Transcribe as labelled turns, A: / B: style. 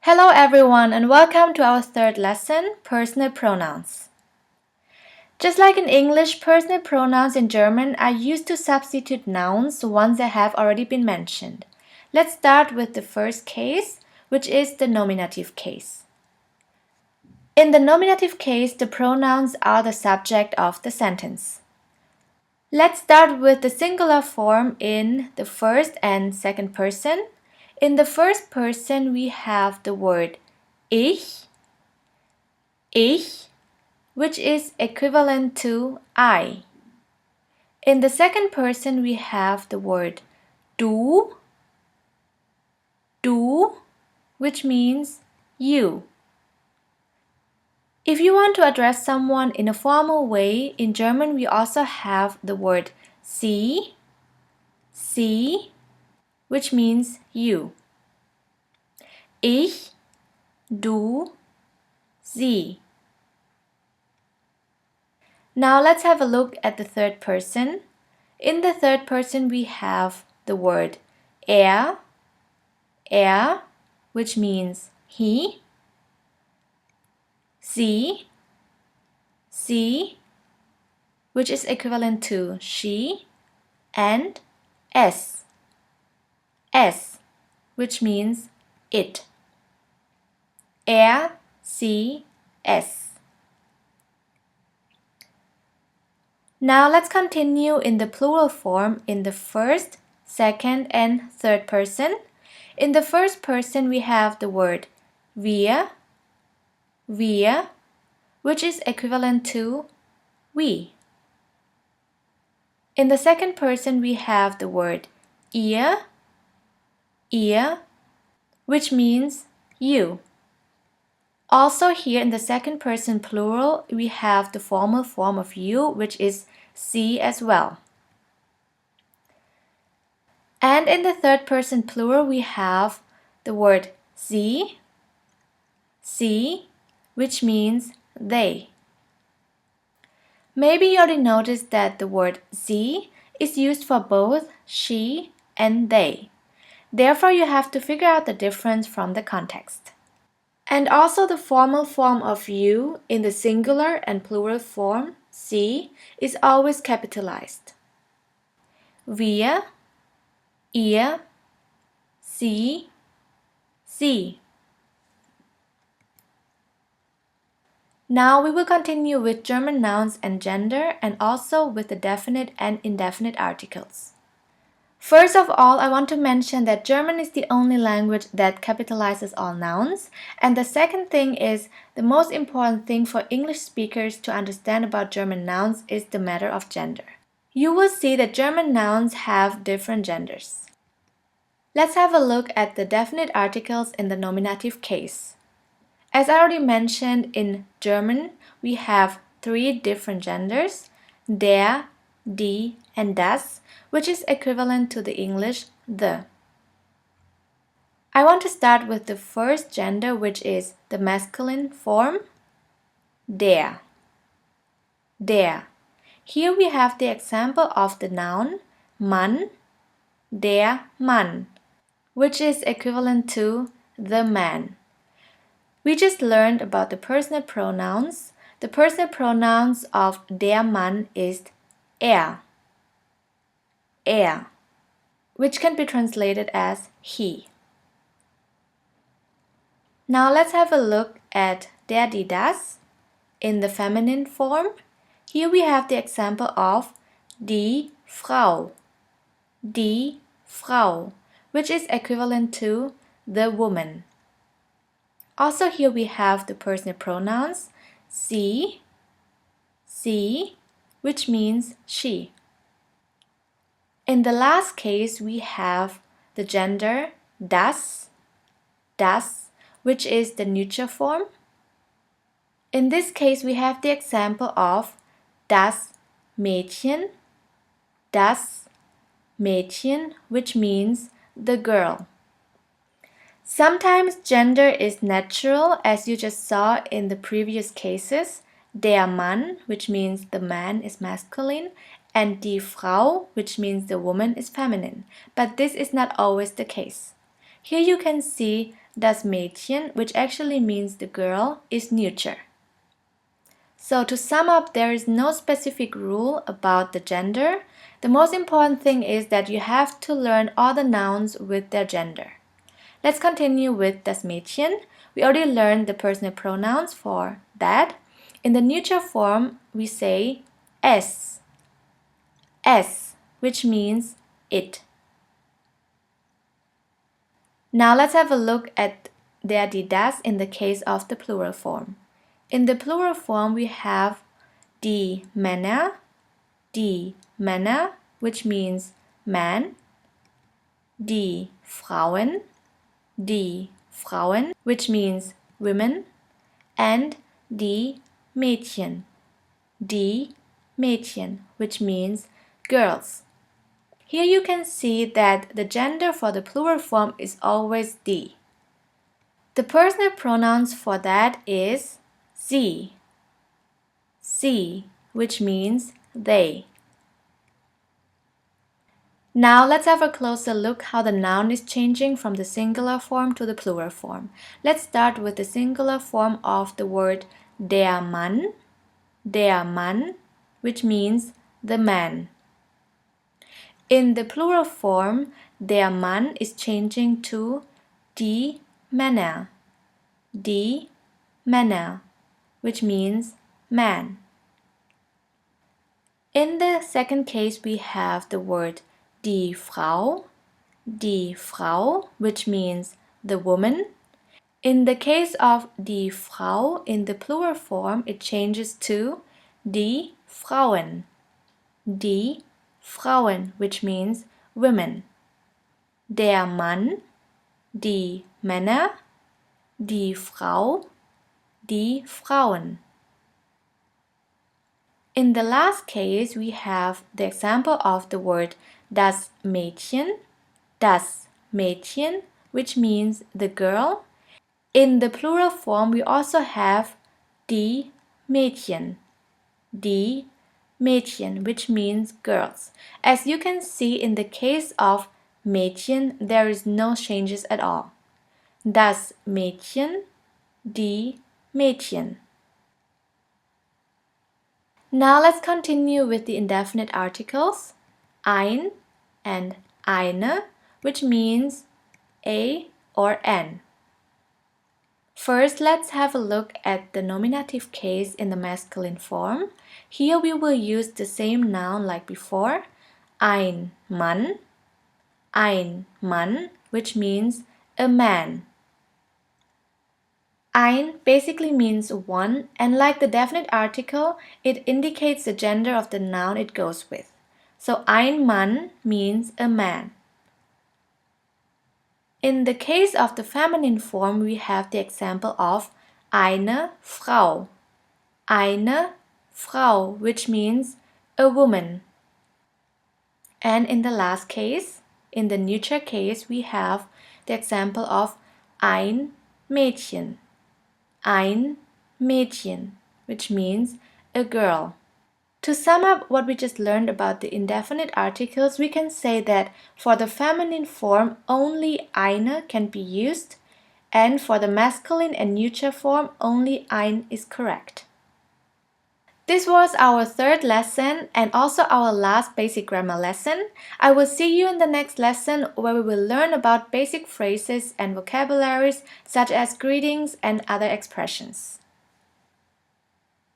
A: Hello everyone and welcome to our third lesson, personal pronouns. Just like in English, personal pronouns in German are used to substitute nouns once they have already been mentioned. Let's start with the first case, which is the nominative case. In the nominative case, the pronouns are the subject of the sentence. Let's start with the singular form in the first and second person. In the first person, we have the word ich, which is equivalent to I. In the second person, we have the word du, which means you. If you want to address someone in a formal way, in German we also have the word sie, which means you. Ich, du, sie. Now let's have a look at the third person. In the third person we have the word er, which means he, sie, which is equivalent to she, and es, which means it. Er, sie, es. Now let's continue in the plural form in the first, second, and third person. In the first person we have the word wir, which is equivalent to we. In the second person we have the word ihr, which means you. Also here in the second person plural we have the formal form of you, which is sie as well. And in the third person plural we have the word sie, which means they. Maybe you already noticed that the word sie is used for both she and they. Therefore, you have to figure out the difference from the context. And also the formal form of you in the singular and plural form, sie, is always capitalized. Wir, ihr, sie. Now we will continue with German nouns and gender and also with the definite and indefinite articles. First of all, I want to mention that German is the only language that capitalizes all nouns. And the second thing is, the most important thing for English speakers to understand about German nouns is the matter of gender. You will see that German nouns have different genders. Let's have a look at the definite articles in the nominative case. As I already mentioned, in German we have three different genders, der, die, and das, which is equivalent to the English the. I want to start with the first gender, which is the masculine form, der. Here we have the example of the noun Mann, der Mann, which is equivalent to the man. We just learned about the personal pronouns. The personal pronouns of der Mann is er, which can be translated as he. Now let's have a look at der, die, das in the feminine form. Here we have the example of die Frau, which is equivalent to the woman. Also here we have the personal pronouns sie, which means she. In the last case we have the gender das, which is the neuter form. In this case we have the example of das Mädchen, which means the girl. Sometimes gender is natural, as you just saw in the previous cases. Der Mann, which means the man, is masculine, and die Frau, which means the woman, is feminine. But this is not always the case. Here you can see das Mädchen, which actually means the girl, is neuter. So to sum up, there is no specific rule about the gender. The most important thing is that you have to learn all the nouns with their gender. Let's continue with das Mädchen. We already learned the personal pronouns for that. In the neuter form, we say es, which means it. Now let's have a look at der, die, das in the case of the plural form. In the plural form, we have die Männer, which means man, die Frauen, which means women, and die Mädchen, which means girls. Here you can see that the gender for the plural form is always die. The personal pronouns for that is sie, which means they. Now let's have a closer look how the noun is changing from the singular form to the plural form. Let's start with the singular form of the word der Mann, which means the man. In the plural form, der Mann is changing to die Männer, which means man. In the second case, we have the word die Frau, which means the woman. In the case of die Frau, in the plural form, it changes to die Frauen, which means women. Der Mann, die Männer, die Frau, die Frauen. In the last case, we have the example of the word das Mädchen, which means the girl. In the plural form, we also have die Mädchen, which means girls. As you can see, in the case of Mädchen, there is no changes at all. Das Mädchen, die Mädchen. Now let's continue with the indefinite articles, ein and eine, which means a or an. First, let's have a look at the nominative case in the masculine form. Here we will use the same noun like before, ein Mann, which means a man. Ein basically means one, and like the definite article, it indicates the gender of the noun it goes with. So ein Mann means a man. In the case of the feminine form, we have the example of eine Frau, which means a woman. And in the last case, in the neuter case, we have the example of ein Mädchen, which means a girl. To sum up what we just learned about the indefinite articles, we can say that for the feminine form, only eine can be used, and for the masculine and neuter form, only ein is correct. This was our third lesson and also our last basic grammar lesson. I will see you in the next lesson where we will learn about basic phrases and vocabularies such as greetings and other expressions.